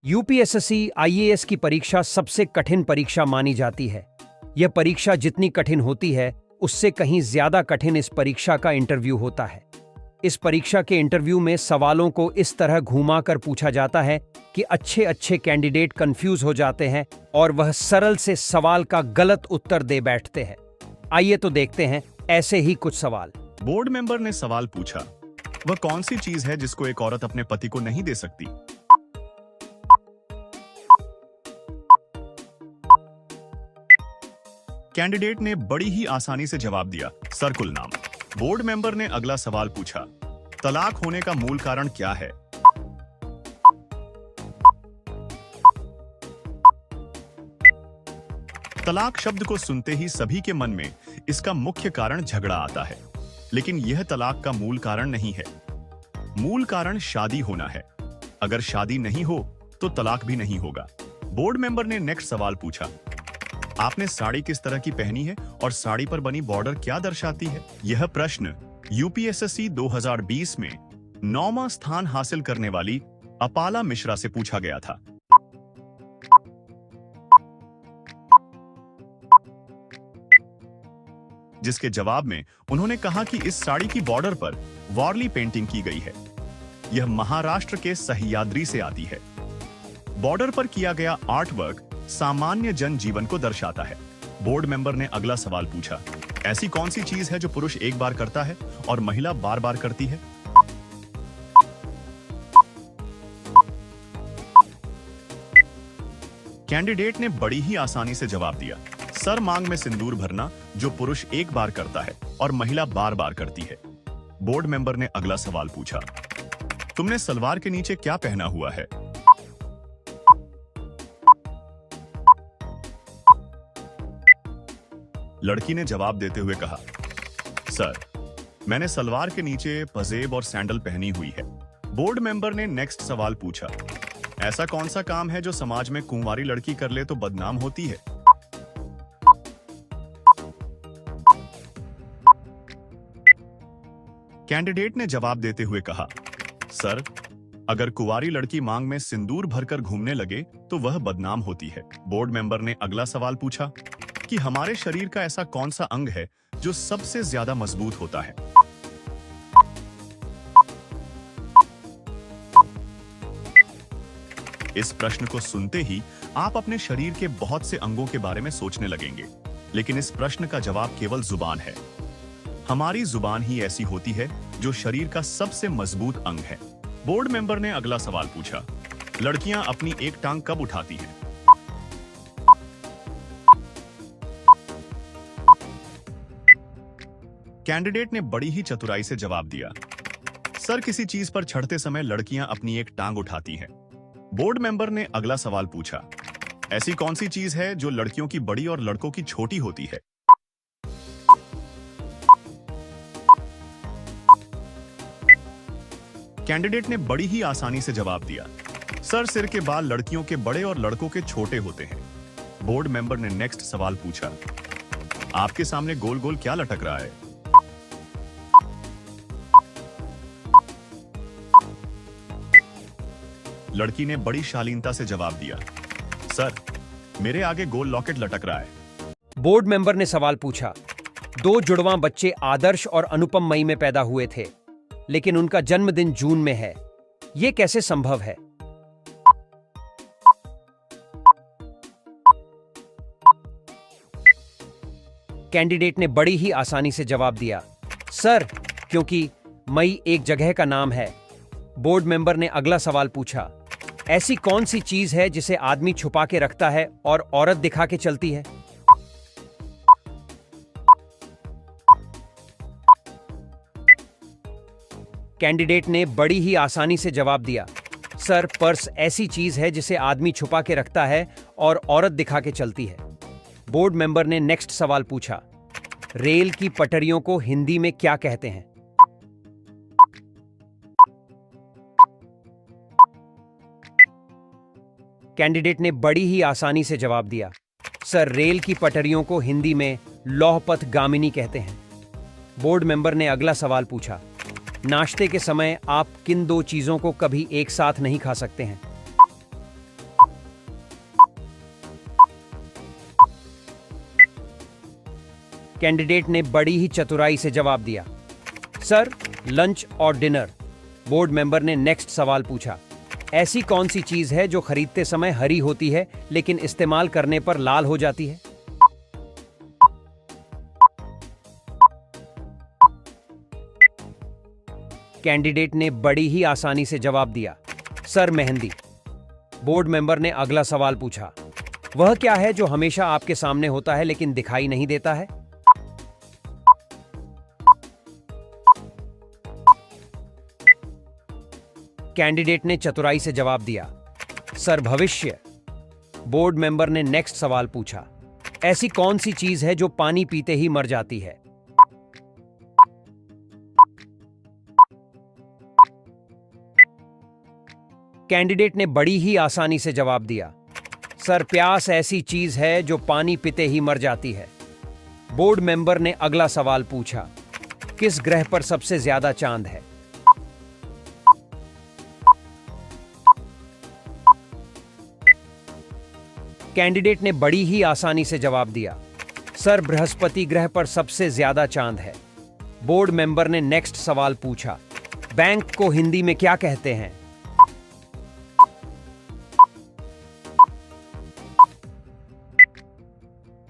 UPSC IAS की परीक्षा सबसे कठिन परीक्षा मानी जाती है। यह परीक्षा जितनी कठिन होती है, उससे कहीं ज्यादा कठिन इस परीक्षा का इंटरव्यू होता है। इस परीक्षा के इंटरव्यू में सवालों को इस तरह घुमाकर पूछा जाता है कि अच्छे अच्छे कैंडिडेट कंफ्यूज हो जाते हैं और वह सरल से सवाल का गलत उत्तर दे बैठते हैं। आइए तो देखते हैं ऐसे ही कुछ सवाल। बोर्ड मेंबर ने सवाल पूछा, वह कौन सी चीज है जिसको एक औरत अपने पति को नहीं दे सकती? कैंडिडेट ने बड़ी ही आसानी से जवाब दिया, सर कुल नाम। बोर्ड मेंबर ने अगला सवाल पूछा, तलाक होने का मूल कारण क्या है? तलाक शब्द को सुनते ही सभी के मन में इसका मुख्य कारण झगड़ा आता है, लेकिन यह तलाक का मूल कारण नहीं है। मूल कारण शादी होना है। अगर शादी नहीं हो तो तलाक भी नहीं होगा। बोर्ड मेंबर ने नेक्स्ट सवाल पूछा, आपने साड़ी किस तरह की पहनी है और साड़ी पर बनी बॉर्डर क्या दर्शाती है? यह प्रश्न यूपीएससी 2020 में 9वां स्थान हासिल करने वाली अपाला मिश्रा से पूछा गया था। जिसके जवाब में उन्होंने कहा कि इस साड़ी की बॉर्डर पर वारली पेंटिंग की गई है। यह महाराष्ट्र के सह्याद्री से आती है। बॉर्डर पर किया गया आर्ट वर्क सामान्य जन जीवन को दर्शाता है। बोर्ड मेंबर ने अगला सवाल पूछा, ऐसी कौन सी चीज है जो पुरुष एक बार करता है और महिला बार बार करती है? कैंडिडेट ने बड़ी ही आसानी से जवाब दिया, सर मांग में सिंदूर भरना, जो पुरुष एक बार करता है और महिला बार बार करती है। बोर्ड मेंबर ने अगला सवाल पूछा, तुमने सलवार के नीचे क्या पहना हुआ है? लड़की ने जवाब देते हुए कहा, सर मैंने सलवार के नीचे पजेब और सैंडल पहनी हुई है। बोर्ड मेंबर ने नेक्स्ट सवाल पूछा, ऐसा कौन सा काम है जो समाज में कुंवारी लड़की कर ले तो बदनाम होती है? कैंडिडेट ने जवाब देते हुए कहा, सर अगर कुंवारी लड़की मांग में सिंदूर भरकर घूमने लगे तो वह बदनाम होती है। बोर्ड मेंबर ने अगला सवाल पूछा कि हमारे शरीर का ऐसा कौन सा अंग है जो सबसे ज्यादा मजबूत होता है? इस प्रश्न को सुनते ही आप अपने शरीर के बहुत से अंगों के बारे में सोचने लगेंगे, लेकिन इस प्रश्न का जवाब केवल जुबान है। हमारी जुबान ही ऐसी होती है जो शरीर का सबसे मजबूत अंग है। बोर्ड मेंबर ने अगला सवाल पूछा, लड़कियां अपनी एक टांग कब उठाती हैं? कैंडिडेट ने बड़ी ही चतुराई से जवाब दिया, सर किसी चीज पर चढ़ते समय लड़कियां अपनी एक टांग उठाती हैं। बोर्ड मेंबर ने अगला सवाल पूछा, ऐसी कौन सी चीज है जो लड़कियों की बड़ी और लड़कों की छोटी होती है? कैंडिडेट ने बड़ी ही आसानी से जवाब दिया, सर सिर के बाल लड़कियों के बड़े और लड़कों के छोटे होते हैं। बोर्ड मेंबर ने नेक्स्ट सवाल पूछा, आपके सामने गोल गोल क्या लटक रहा है? लड़की ने बड़ी शालीनता से जवाब दिया, सर मेरे आगे गोल लॉकेट लटक रहा है। बोर्ड मेंबर ने सवाल पूछा, दो जुड़वां बच्चे आदर्श और अनुपम मई में पैदा हुए थे, लेकिन उनका जन्मदिन जून में है। यह कैसे संभव है? कैंडिडेट ने बड़ी ही आसानी से जवाब दिया, सर क्योंकि मई एक जगह का नाम है। बोर्ड मेंबर ने अगला सवाल पूछा, ऐसी कौन सी चीज है जिसे आदमी छुपा के रखता है और औरत दिखा के चलती है? कैंडिडेट ने बड़ी ही आसानी से जवाब दिया, सर पर्स ऐसी चीज है जिसे आदमी छुपा के रखता है और औरत दिखा के चलती है। बोर्ड मेंबर ने नेक्स्ट सवाल पूछा, रेल की पटरियों को हिंदी में क्या कहते हैं? कैंडिडेट ने बड़ी ही आसानी से जवाब दिया, सर रेल की पटरियों को हिंदी में लौहपथ गामिनी कहते हैं। बोर्ड मेंबर ने अगला सवाल पूछा, नाश्ते के समय आप किन दो चीजों को कभी एक साथ नहीं खा सकते हैं? कैंडिडेट ने बड़ी ही चतुराई से जवाब दिया, सर लंच और डिनर। बोर्ड मेंबर ने नेक्स्ट सवाल पूछा, ऐसी कौन सी चीज है जो खरीदते समय हरी होती है लेकिन इस्तेमाल करने पर लाल हो जाती है? कैंडिडेट ने बड़ी ही आसानी से जवाब दिया, सर मेहंदी। बोर्ड मेंबर ने अगला सवाल पूछा, वह क्या है जो हमेशा आपके सामने होता है लेकिन दिखाई नहीं देता है? कैंडिडेट ने चतुराई से जवाब दिया, सर भविष्य। बोर्ड मेंबर ने नेक्स्ट सवाल पूछा, ऐसी कौन सी चीज है जो पानी पीते ही मर जाती है? कैंडिडेट ने बड़ी ही आसानी से जवाब दिया, सर प्यास ऐसी चीज है जो पानी पीते ही मर जाती है। बोर्ड मेंबर ने अगला सवाल पूछा, किस ग्रह पर सबसे ज्यादा चांद है? कैंडिडेट ने बड़ी ही आसानी से जवाब दिया, सर बृहस्पति ग्रह पर सबसे ज्यादा चांद है। बोर्ड मेंबर ने नेक्स्ट सवाल पूछा, बैंक को हिंदी में क्या कहते हैं?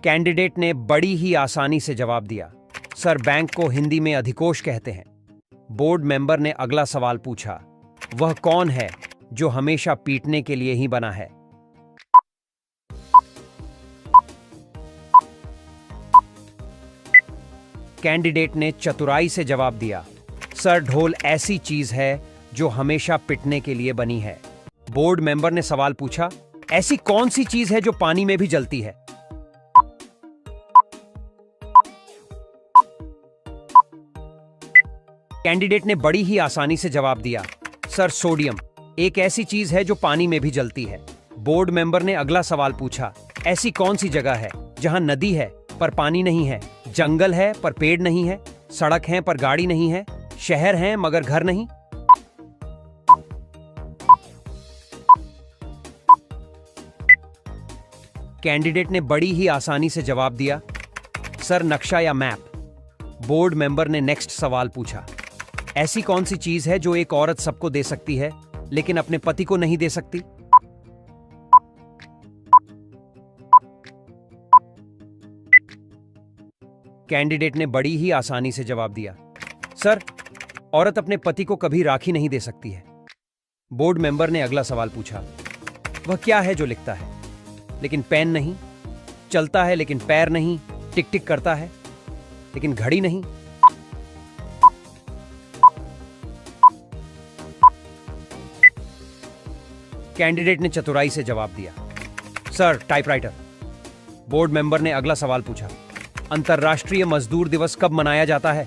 कैंडिडेट ने बड़ी ही आसानी से जवाब दिया, सर बैंक को हिंदी में अधिकोष कहते हैं। बोर्ड मेंबर ने अगला सवाल पूछा, वह कौन है जो हमेशा पीटने के लिए ही बना है? कैंडिडेट ने चतुराई से जवाब दिया, सर ढोल ऐसी चीज है जो हमेशा पिटने के लिए बनी है। बोर्ड मेंबर ने सवाल पूछा, ऐसी कौन सी चीज है जो पानी में भी जलती है? कैंडिडेट ने बड़ी ही आसानी से जवाब दिया, सर सोडियम एक ऐसी चीज है जो पानी में भी जलती है। बोर्ड मेंबर ने अगला सवाल पूछा, ऐसी कौन सी जगह है जहां नदी है पर पानी नहीं है, जंगल है पर पेड़ नहीं है, सड़क है पर गाड़ी नहीं है, शहर है मगर घर नहीं? कैंडिडेट ने बड़ी ही आसानी से जवाब दिया, सर नक्शा या मैप। बोर्ड मेंबर ने नेक्स्ट सवाल पूछा, ऐसी कौन सी चीज है जो एक औरत सबको दे सकती है लेकिन अपने पति को नहीं दे सकती? कैंडिडेट ने बड़ी ही आसानी से जवाब दिया, सर औरत अपने पति को कभी राखी नहीं दे सकती है। बोर्ड मेंबर ने अगला सवाल पूछा, वह क्या है जो लिखता है लेकिन पेन नहीं, चलता है लेकिन पैर नहीं, टिक टिक करता है लेकिन घड़ी नहीं? कैंडिडेट ने चतुराई से जवाब दिया, सर टाइपराइटर। बोर्ड मेंबर ने अगला सवाल पूछा, अंतर्राष्ट्रीय मजदूर दिवस कब मनाया जाता है?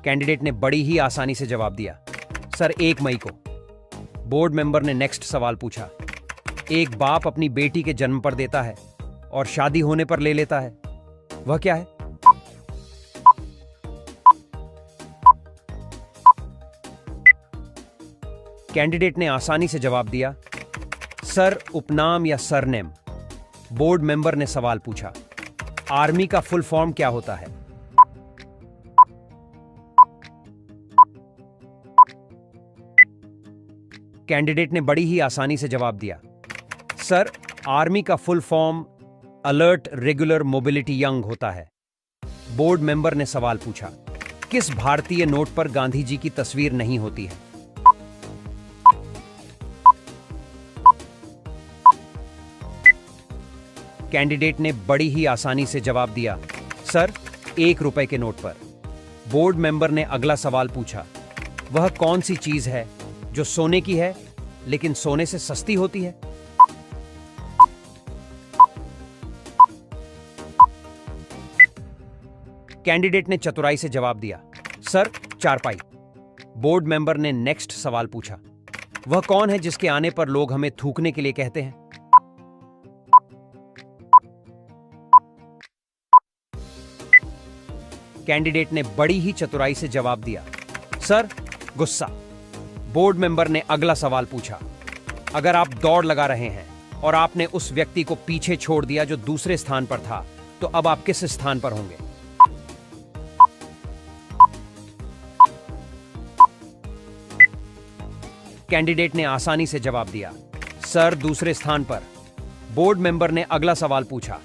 कैंडिडेट ने बड़ी ही आसानी से जवाब दिया, सर 1 मई को। बोर्ड मेंबर ने नेक्स्ट सवाल पूछा, एक बाप अपनी बेटी के जन्म पर देता है और शादी होने पर ले लेता है, वह क्या है? कैंडिडेट ने आसानी से जवाब दिया, सर उपनाम या सरनेम। बोर्ड मेंबर ने सवाल पूछा, आर्मी का फुल फॉर्म क्या होता है? कैंडिडेट ने बड़ी ही आसानी से जवाब दिया, सर आर्मी का full form alert regular mobility young होता है। बोर्ड मेंबर ने सवाल पूछा, किस भारतीय नोट पर गांधी जी की तस्वीर नहीं होती है? कैंडिडेट ने बड़ी ही आसानी से जवाब दिया, सर 1 रुपए के नोट पर। बोर्ड मेंबर ने अगला सवाल पूछा, वह कौन सी चीज है जो सोने की है लेकिन सोने से सस्ती होती है? कैंडिडेट ने चतुराई से जवाब दिया, सर चारपाई। बोर्ड मेंबर ने नेक्स्ट सवाल पूछा, वह कौन है जिसके आने पर लोग हमें थूकने के लिए कहते हैं? कैंडिडेट ने बड़ी ही चतुराई से जवाब दिया, सर गुस्सा। बोर्ड मेंबर ने अगला सवाल पूछा, अगर आप दौड़ लगा रहे हैं और आपने उस व्यक्ति को पीछे छोड़ दिया जो दूसरे स्थान पर था, तो अब आप किस स्थान पर होंगे? कैंडिडेट ने आसानी से जवाब दिया, सर दूसरे स्थान पर। बोर्ड मेंबर ने अगला सवाल पूछा,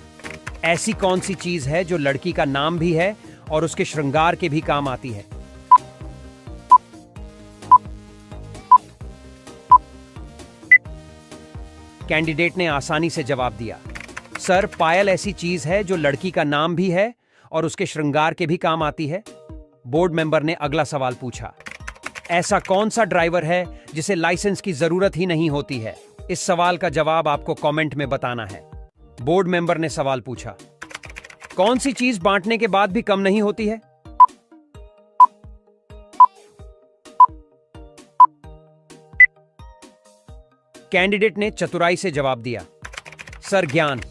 ऐसी कौन सी चीज है जो लड़की का नाम भी है और उसके श्रृंगार के भी काम आती है? कैंडिडेट ने आसानी से जवाब दिया, सर पायल ऐसी चीज है जो लड़की का नाम भी है और उसके श्रृंगार के भी काम आती है। बोर्ड मेंबर ने अगला सवाल पूछा, ऐसा कौन सा ड्राइवर है जिसे लाइसेंस की जरूरत ही नहीं होती है? इस सवाल का जवाब आपको कमेंट में बताना है। बोर्ड मेंबर ने सवाल पूछा, कौन सी चीज बांटने के बाद भी कम नहीं होती है? कैंडिडेट ने चतुराई से जवाब दिया, सर ज्ञान।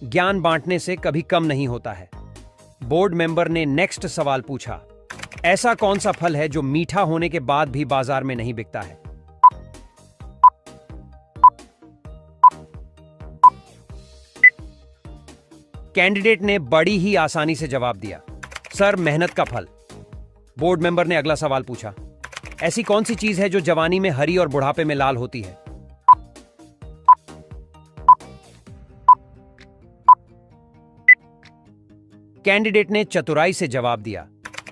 ज्ञान बांटने से कभी कम नहीं होता है। बोर्ड मेंबर ने नेक्स्ट सवाल पूछा, ऐसा कौन सा फल है जो मीठा होने के बाद भी बाजार में नहीं बिकता है? कैंडिडेट ने बड़ी ही आसानी से जवाब दिया, सर मेहनत का फल। बोर्ड मेंबर ने अगला सवाल पूछा, ऐसी कौन सी चीज है जो जवानी में हरी और बुढ़ापे में लाल होती है? कैंडिडेट ने चतुराई से जवाब दिया,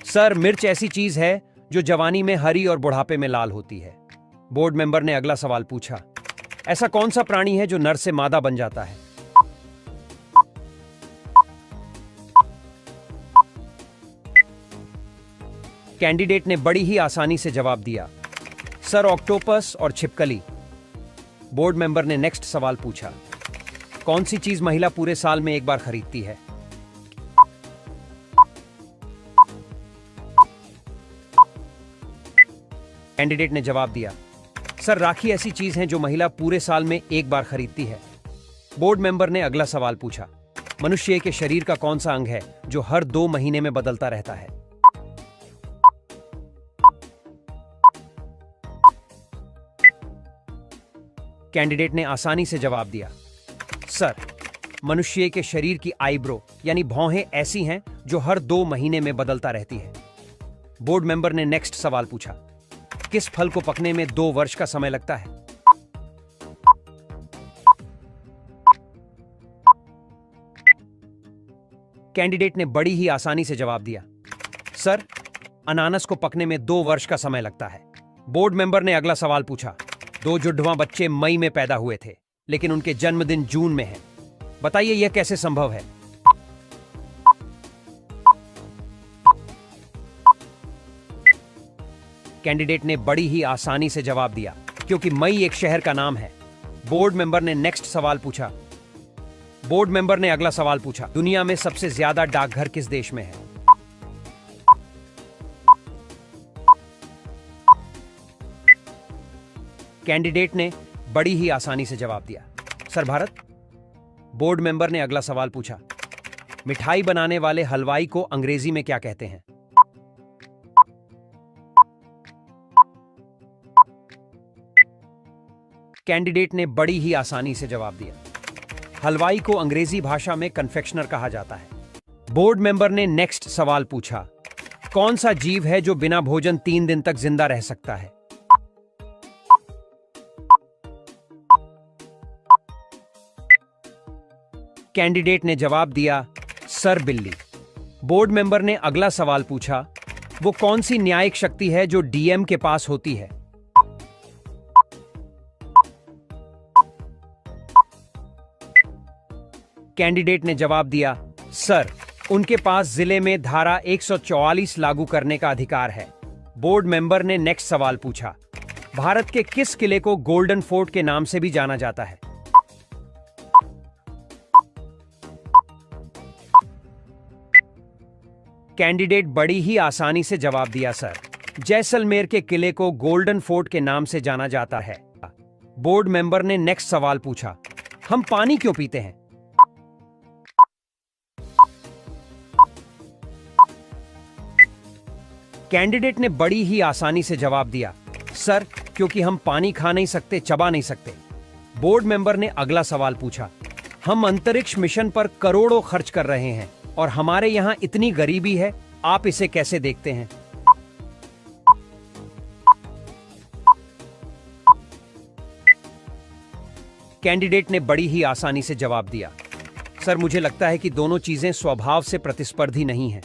सर मिर्च ऐसी चीज है जो जवानी में हरी और बुढ़ापे में लाल होती है। बोर्ड मेंबर ने अगला सवाल पूछा, ऐसा कौन सा प्राणी है जो नर से मादा बन जाता है? कैंडिडेट ने बड़ी ही आसानी से जवाब दिया, सर ऑक्टोपस और छिपकली। बोर्ड मेंबर ने नेक्स्ट सवाल पूछा, कौन सी चीज महिला पूरे साल में एक बार खरीदती है? कैंडिडेट ने जवाब दिया, सर राखी ऐसी चीज है जो महिला पूरे साल में एक बार खरीदती है। बोर्ड मेंबर ने अगला सवाल पूछा, मनुष्य के शरीर का कौन सा अंग है जो हर 2 महीने में बदलता रहता है? कैंडिडेट ने आसानी से जवाब दिया, सर मनुष्य के शरीर की आईब्रो यानी भौहें ऐसी हैं जो हर 2 महीने में बदलता रहती है। बोर्ड मेंबर ने नेक्स्ट सवाल पूछा, किस फल को पकने में 2 वर्ष का समय लगता है? कैंडिडेट ने बड़ी ही आसानी से जवाब दिया, सर अनानास को पकने में 2 वर्ष का समय लगता है। बोर्ड मेंबर ने अगला सवाल पूछा, 2 जुड़वा बच्चे मई में पैदा हुए थे लेकिन उनके जन्मदिन जून में है, बताइए यह कैसे संभव है? कैंडिडेट ने बड़ी ही आसानी से जवाब दिया, क्योंकि मई एक शहर का नाम है। बोर्ड मेंबर ने नेक्स्ट सवाल पूछा। बोर्ड मेंबर ने अगला सवाल पूछा, दुनिया में सबसे ज्यादा डाकघर किस देश में है? कैंडिडेट ने बड़ी ही आसानी से जवाब दिया, सर भारत। बोर्ड मेंबर ने अगला सवाल पूछा, मिठाई बनाने वाले हलवाई को अंग्रेजी में क्या कहते हैं? कैंडिडेट ने बड़ी ही आसानी से जवाब दिया, हलवाई को अंग्रेजी भाषा में कन्फेक्शनर कहा जाता है। बोर्ड मेंबर ने नेक्स्ट सवाल पूछा, कौन सा जीव है जो बिना भोजन 3 दिन तक जिंदा रह सकता है? कैंडिडेट ने जवाब दिया, सर बिल्ली। बोर्ड मेंबर ने अगला सवाल पूछा, वो कौन सी न्यायिक शक्ति है जो डीएम के पास होती है? कैंडिडेट ने जवाब दिया, सर उनके पास जिले में धारा 144 लागू करने का अधिकार है। बोर्ड मेंबर ने नेक्स्ट सवाल पूछा, भारत के किस किले को गोल्डन फोर्ट के नाम से भी जाना जाता है? कैंडिडेट बड़ी ही आसानी से जवाब दिया, सर जैसलमेर के किले को गोल्डन फोर्ट के नाम से जाना जाता है। बोर्ड मेंबर ने नेक्स्ट सवाल पूछा, हम पानी क्यों पीते हैं? कैंडिडेट ने बड़ी ही आसानी से जवाब दिया, सर, क्योंकि हम पानी खा नहीं सकते, चबा नहीं सकते। बोर्ड मेंबर ने अगला सवाल पूछा। हम अंतरिक्ष मिशन पर करोड़ों खर्च कर रहे हैं और हमारे यहां इतनी गरीबी है, आप इसे कैसे देखते हैं? कैंडिडेट ने बड़ी ही आसानी से जवाब दिया। सर, मुझे लगता है कि दोनों चीजें स्वभाव से प्रतिस्पर्धी नहीं हैं।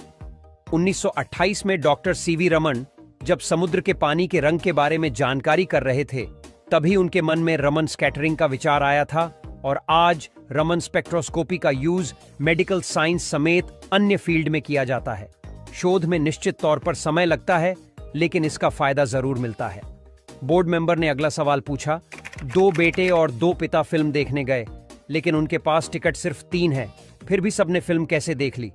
1928 में डॉक्टर सीवी रमन जब समुद्र के पानी के रंग के बारे में जानकारी कर रहे थे, तभी उनके मन में रमन स्कैटरिंग का विचार आया था और आज रमन स्पेक्ट्रोस्कोपी का यूज मेडिकल साइंस समेत अन्य फील्ड में किया जाता है। शोध में निश्चित तौर पर समय लगता है, लेकिन इसका फायदा जरूर मिलता है। बोर्ड मेंबर ने अगला सवाल पूछा। 2 बेटे और 2 पिता फिल्म देखने गए, लेकिन उनके पास टिकट सिर्फ 3 है, फिर भी सबने फिल्म कैसे देख ली?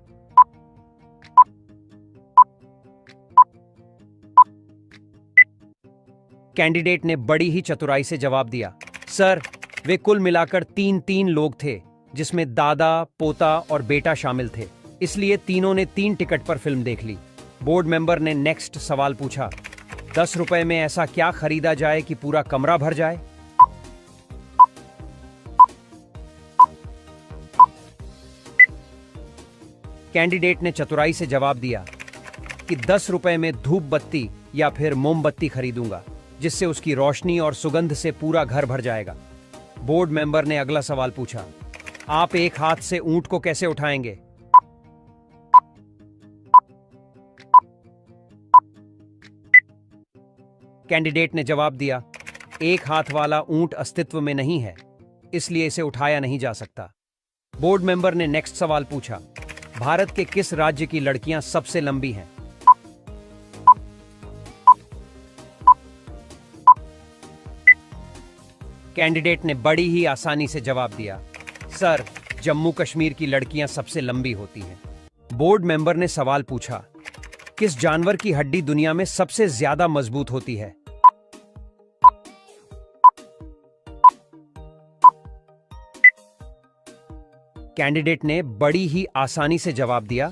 कैंडिडेट ने बड़ी ही चतुराई से जवाब दिया। सर, वे कुल मिलाकर 3 लोग थे, जिसमें दादा, पोता और बेटा शामिल थे, इसलिए तीनों ने 3 टिकट पर फिल्म देख ली। बोर्ड मेंबर ने नेक्स्ट सवाल पूछा। 10 रुपए में ऐसा क्या खरीदा जाए कि पूरा कमरा भर जाए? कैंडिडेट ने चतुराई से जवाब दिया कि 10 रुपए में धूप बत्ती या फिर मोमबत्ती खरीदूंगा, जिससे उसकी रोशनी और सुगंध से पूरा घर भर जाएगा। बोर्ड मेंबर ने अगला सवाल पूछा। आप एक हाथ से ऊंट को कैसे उठाएंगे? कैंडिडेट ने जवाब दिया, एक हाथ वाला ऊंट अस्तित्व में नहीं है, इसलिए इसे उठाया नहीं जा सकता। बोर्ड मेंबर ने नेक्स्ट सवाल पूछा। भारत के किस राज्य की लड़कियां सबसे लंबी हैं? कैंडिडेट ने बड़ी ही आसानी से जवाब दिया। सर, जम्मू कश्मीर की लड़कियां सबसे लंबी होती हैं। बोर्ड मेंबर ने सवाल पूछा। किस जानवर की हड्डी दुनिया में सबसे ज्यादा मजबूत होती है? कैंडिडेट ने बड़ी ही आसानी से जवाब दिया।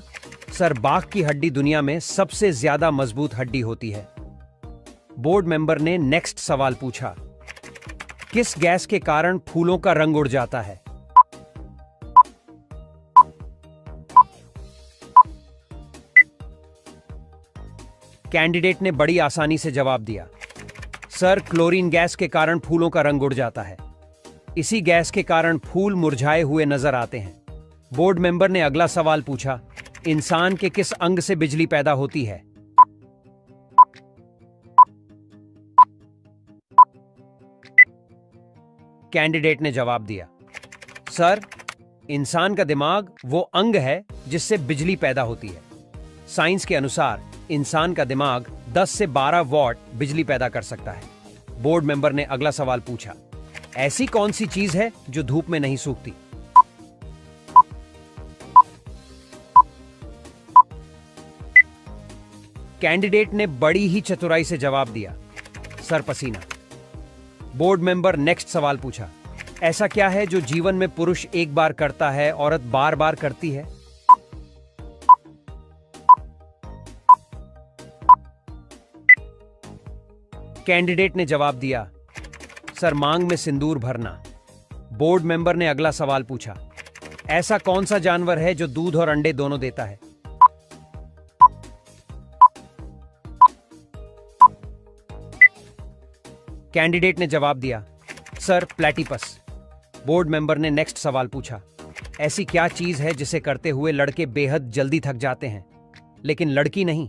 सर, बाघ की हड्डी दुनिया में सबसे ज्यादा मजबूत हड्डी होती है। बोर्ड मेंबर ने नेक्स्ट सवाल पूछा। किस गैस के कारण फूलों का रंग उड़ जाता है? कैंडिडेट ने बड़ी आसानी से जवाब दिया। सर, क्लोरीन गैस के कारण फूलों का रंग उड़ जाता है। इसी गैस के कारण फूल मुरझाए हुए नजर आते हैं। बोर्ड मेंबर ने अगला सवाल पूछा। इंसान के किस अंग से बिजली पैदा होती है? कैंडिडेट ने जवाब दिया। सर, इंसान का दिमाग वो अंग है जिससे बिजली पैदा होती है। साइंस के अनुसार इंसान का दिमाग 10 से 12 वॉट बिजली पैदा कर सकता है। बोर्ड मेंबर ने अगला सवाल पूछा। ऐसी कौन सी चीज है जो धूप में नहीं सूखती? कैंडिडेट ने बड़ी ही चतुराई से जवाब दिया। सर, पसीना। बोर्ड मेंबर नेक्स्ट सवाल पूछा। ऐसा क्या है जो जीवन में पुरुष एक बार करता है, औरत बार बार करती है? कैंडिडेट ने जवाब दिया। सर, मांग में सिंदूर भरना। बोर्ड मेंबर ने अगला सवाल पूछा। ऐसा कौन सा जानवर है जो दूध और अंडे दोनों देता है? कैंडिडेट ने जवाब दिया। Sir, platypus. बोर्ड मेंबर ने नेक्स्ट सवाल पूछा। ऐसी क्या चीज है जिसे करते हुए लड़के बेहद जल्दी थक जाते हैं, लेकिन लड़की नहीं?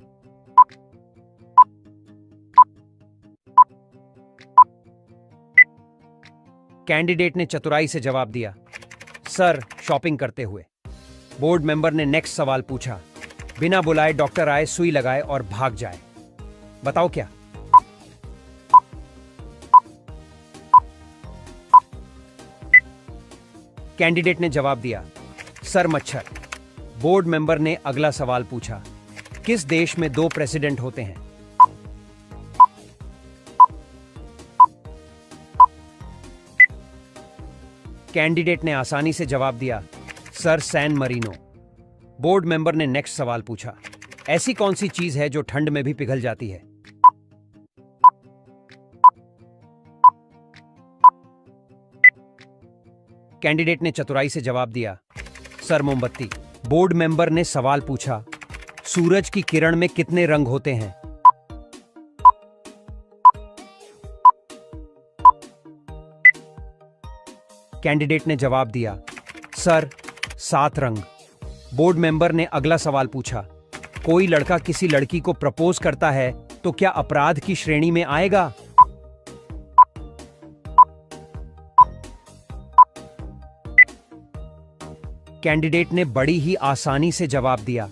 कैंडिडेट ने चतुराई से जवाब दिया। सर, शॉपिंग करते हुए। बोर्ड मेंबर ने नेक्स्ट सवाल पूछा। बिना बुलाए डॉक्टर आए, सुई लगाए और भाग जाए, बताओ क्या? कैंडिडेट ने जवाब दिया। सर, मच्छर। बोर्ड मेंबर ने अगला सवाल पूछा। किस देश में 2 प्रेसिडेंट होते हैं? कैंडिडेट ने आसानी से जवाब दिया। Sir, San Marino. Board member ने नेक्स्ट सवाल पूछा। ऐसी कौन सी चीज है जो ठंड में भी पिघल जाती है? कैंडिडेट ने चतुराई से जवाब दिया, सर मोमबत्ती। बोर्ड मेंबर ने सवाल पूछा, सूरज की किरण में कितने रंग होते हैं? कैंडिडेट ने जवाब दिया, सर 7 रंग। बोर्ड मेंबर ने अगला सवाल पूछा, कोई लड़का किसी लड़की को प्रपोज करता है तो क्या अपराध की श्रेणी में आएगा? कैंडिडेट ने बड़ी ही आसानी से जवाब दिया,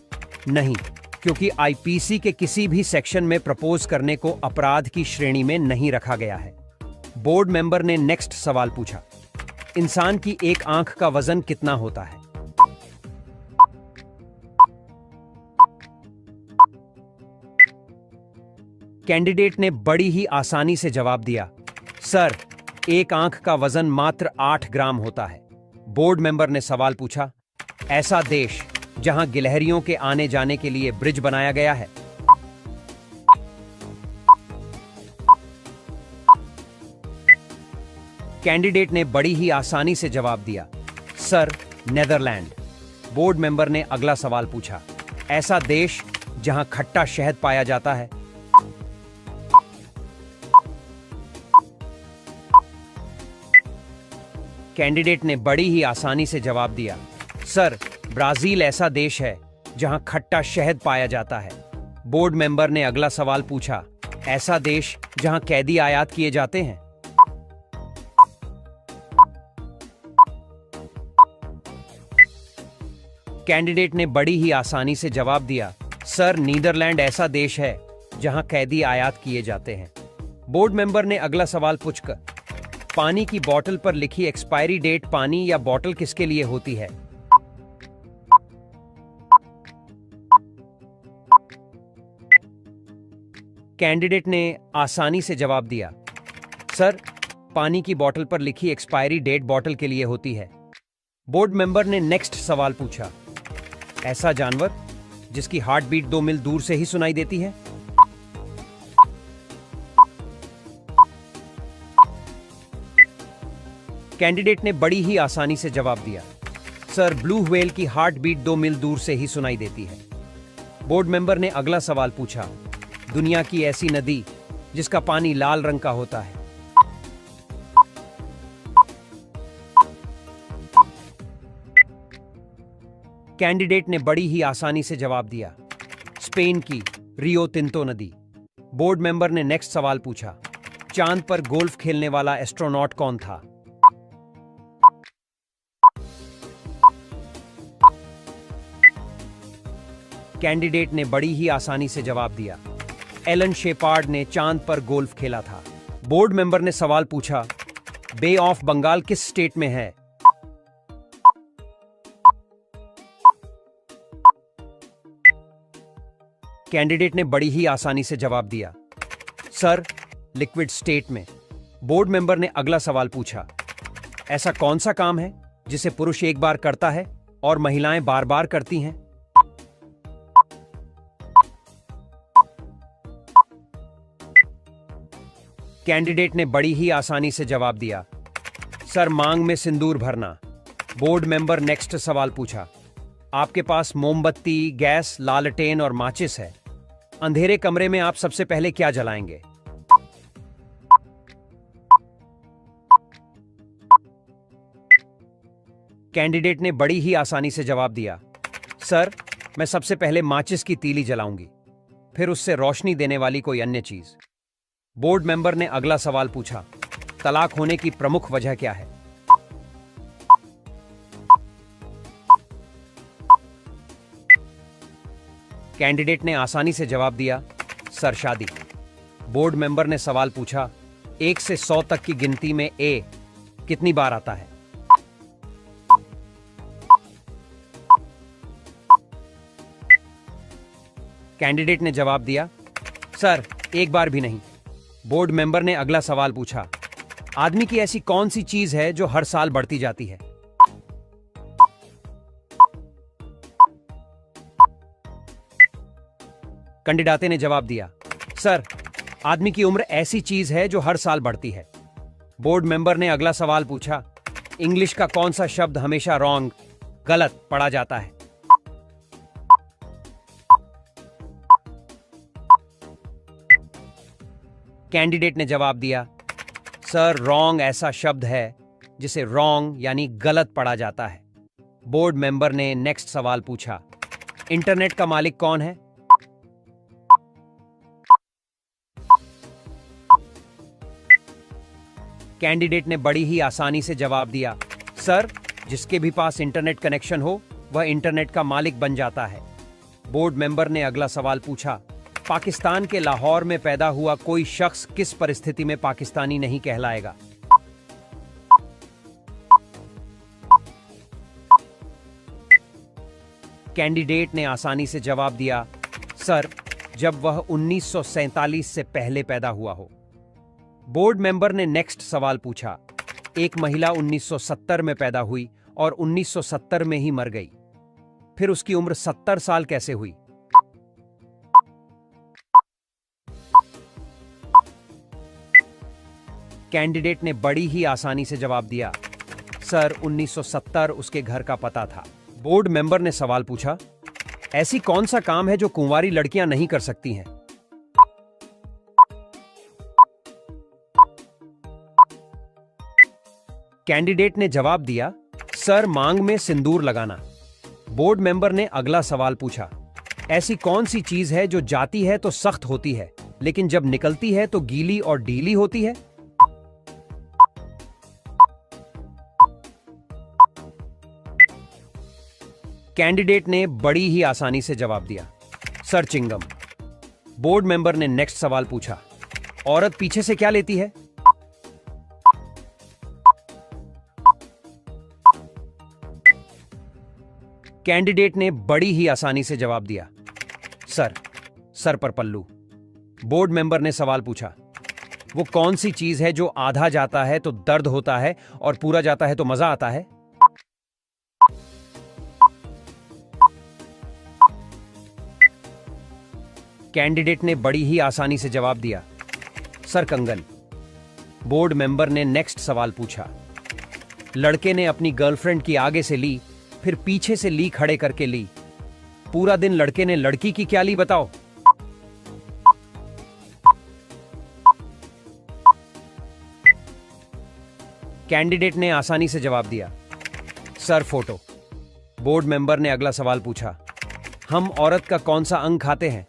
नहीं, क्योंकि आईपीसी के किसी भी सेक्शन में प्रपोज करने को अपराध की श्रेणी में नहीं रखा गया है। बोर्ड मेंबर ने नेक्स्ट सवाल पूछा, इंसान की एक आंख का वजन कितना होता है? कैंडिडेट ने बड़ी ही आसानी से जवाब दिया, सर एक आंख का वजन मात्र 8 ग्राम होता है। बोर्ड मेंबर ने सवाल पूछा, ऐसा देश जहां गिलहरियों के आने जाने के लिए ब्रिज बनाया गया है? कैंडिडेट ने बड़ी ही आसानी से जवाब दिया, सर नेदरलैंड। बोर्ड मेंबर ने अगला सवाल पूछा, ऐसा देश जहां खट्टा शहद पाया जाता है? कैंडिडेट ने बड़ी ही आसानी से जवाब दिया, सर ब्राजील ऐसा देश है जहां खट्टा शहद पाया जाता है। बोर्ड मेंबर ने अगला सवाल पूछा, ऐसा देश जहां कैदी आयात किए जाते हैं? कैंडिडेट ने बड़ी ही आसानी से जवाब दिया, सर नीदरलैंड ऐसा देश है जहां कैदी आयात किए जाते हैं। बोर्ड मेंबर ने अगला सवाल पूछकर, पानी की बोतल पर लिखी एक्सपायरी डेट पानी या बोतल किसके लिए होती है? कैंडिडेट ने आसानी से जवाब दिया, सर पानी की बोतल पर लिखी एक्सपायरी डेट बोतल के लिए होती है। बोर्ड मेंबर ने नेक्स्ट सवाल पूछा, ऐसा जानवर जिसकी हार्ट बीट 2 मील दूर से ही सुनाई देती है? कैंडिडेट ने बड़ी ही आसानी से जवाब दिया, सर ब्लू व्हेल की हार्ट बीट 2 मील दूर से ही सुनाई देती है। बोर्ड मेंबर ने अगला सवाल पूछा, दुनिया की ऐसी नदी जिसका पानी लाल रंग का होता है? कैंडिडेट ने बड़ी ही आसानी से जवाब दिया, स्पेन की रियो तिंतो नदी। बोर्ड मेंबर ने नेक्स्ट सवाल पूछा, चांद पर गोल्फ खेलने वाला एस्ट्रोनॉट कौन था? कैंडिडेट ने बड़ी ही आसानी से जवाब दिया, एलन शेपार्ड ने चांद पर गोल्फ खेला था। बोर्ड मेंबर ने सवाल पूछा, बे ऑफ बंगाल किस स्टेट में है? कैंडिडेट ने बड़ी ही आसानी से जवाब दिया, सर लिक्विड स्टेट में। बोर्ड मेंबर ने अगला सवाल पूछा, ऐसा कौन सा काम है जिसे पुरुष एक बार करता है और महिलाएं बार बार करती हैं? कैंडिडेट ने बड़ी ही आसानी से जवाब दिया, सर मांग में सिंदूर भरना। बोर्ड मेंबर नेक्स्ट सवाल पूछा, आपके पास मोमबत्ती, गैस, लालटेन और माचिस है। अंधेरे कमरे में आप सबसे पहले क्या जलाएंगे? कैंडिडेट ने बड़ी ही आसानी से जवाब दिया, सर मैं सबसे पहले माचिस की तीली जलाऊंगी, फिर उससे रोशनी देने वाली कोई अन्य चीज। बोर्ड मेंबर ने अगला सवाल पूछा, तलाक होने की प्रमुख वजह क्या है? कैंडिडेट ने आसानी से जवाब दिया, सर शादी। बोर्ड मेंबर ने सवाल पूछा, 1 से 100 तक की गिनती में ए कितनी बार आता है? कैंडिडेट ने जवाब दिया, सर एक बार भी नहीं। बोर्ड मेंबर ने अगला सवाल पूछा, आदमी की ऐसी कौन सी चीज है जो हर साल बढ़ती जाती है? कैंडिडेट ने जवाब दिया, सर आदमी की उम्र ऐसी चीज है जो हर साल बढ़ती है। बोर्ड मेंबर ने अगला सवाल पूछा, इंग्लिश का कौन सा शब्द हमेशा रॉन्ग गलत पढ़ा जाता है? कैंडिडेट ने जवाब दिया, सर रॉन्ग ऐसा शब्द है जिसे रॉन्ग यानी गलत पढ़ा जाता है। बोर्ड मेंबर ने नेक्स्ट सवाल पूछा, इंटरनेट का मालिक कौन है? कैंडिडेट ने बड़ी ही आसानी से जवाब दिया, सर जिसके भी पास इंटरनेट कनेक्शन हो वह इंटरनेट का मालिक बन जाता है। बोर्ड मेंबर ने अगला सवाल पूछा, पाकिस्तान के लाहौर में पैदा हुआ कोई शख्स किस परिस्थिति में पाकिस्तानी नहीं कहलाएगा? कैंडिडेट ने आसानी से जवाब दिया, सर जब वह 1947 से पहले पैदा हुआ हो। बोर्ड मेंबर ने नेक्स्ट सवाल पूछा, एक महिला 1970 में पैदा हुई और 1970 में ही मर गई, फिर उसकी उम्र 70 साल कैसे हुई? कैंडिडेट ने बड़ी ही आसानी से जवाब दिया, सर 1970 उसके घर का पता था। बोर्ड मेंबर ने सवाल पूछा, ऐसी कौन सा काम है जो कुंवारी लड़कियां नहीं कर सकती हैं? कैंडिडेट ने जवाब दिया, सर मांग में सिंदूर लगाना। बोर्ड मेंबर ने अगला सवाल पूछा, ऐसी कौन सी चीज है जो जाती है तो सख्त होती है लेकिन जब निकलती है तो गीली और ढीली होती है? कैंडिडेट ने बड़ी ही आसानी से जवाब दिया, सर चिंगम। बोर्ड मेंबर ने नेक्स्ट सवाल पूछा, औरत पीछे से क्या लेती है? कैंडिडेट ने बड़ी ही आसानी से जवाब दिया, सर सर पर पल्लू। बोर्ड मेंबर ने सवाल पूछा, वो कौन सी चीज है जो आधा जाता है तो दर्द होता है और पूरा जाता है तो मजा आता है? कैंडिडेट ने बड़ी ही आसानी से जवाब दिया, सर कंगन। बोर्ड मेंबर ने नेक्स्ट सवाल पूछा, लड़के ने अपनी गर्लफ्रेंड की आगे से ली फिर पीछे से ली खड़े करके ली, पूरा दिन लड़के ने लड़की की क्या ली बताओ? कैंडिडेट ने आसानी से जवाब दिया, सर फोटो। बोर्ड मेंबर ने अगला सवाल पूछा, हम औरत का कौन सा अंग खाते हैं?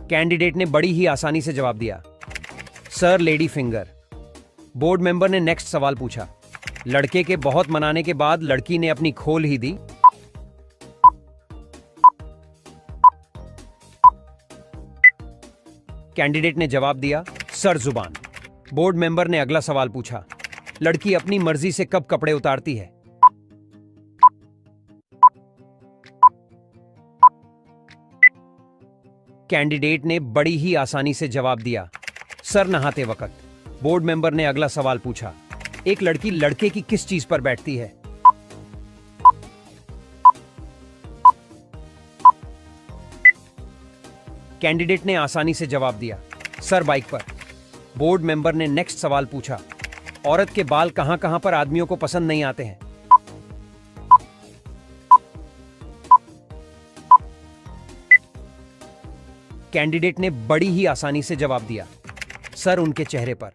कैंडिडेट ने बड़ी ही आसानी से जवाब दिया, sir lady finger. Board member ने नेक्स्ट सवाल पूछा, लड़के के बहुत मनाने के बाद लड़की ने अपनी खोल ही दी। कैंडिडेट ने जवाब दिया, सर जुबान। बोर्ड मेंबर ने अगला सवाल पूछा, लड़की अपनी मर्जी से कब कपड़े उतारती है? कैंडिडेट ने बड़ी ही आसानी से जवाब दिया, सर नहाते वक्त। बोर्ड मेंबर ने अगला सवाल पूछा, एक लड़की लड़के की किस चीज पर बैठती है? कैंडिडेट ने आसानी से जवाब दिया, सर बाइक पर। बोर्ड मेंबर ने नेक्स्ट सवाल पूछा, औरत के बाल कहां कहां पर आदमियों को पसंद नहीं आते हैं? कैंडिडेट ने बड़ी ही आसानी से जवाब दिया, सर उनके चेहरे पर।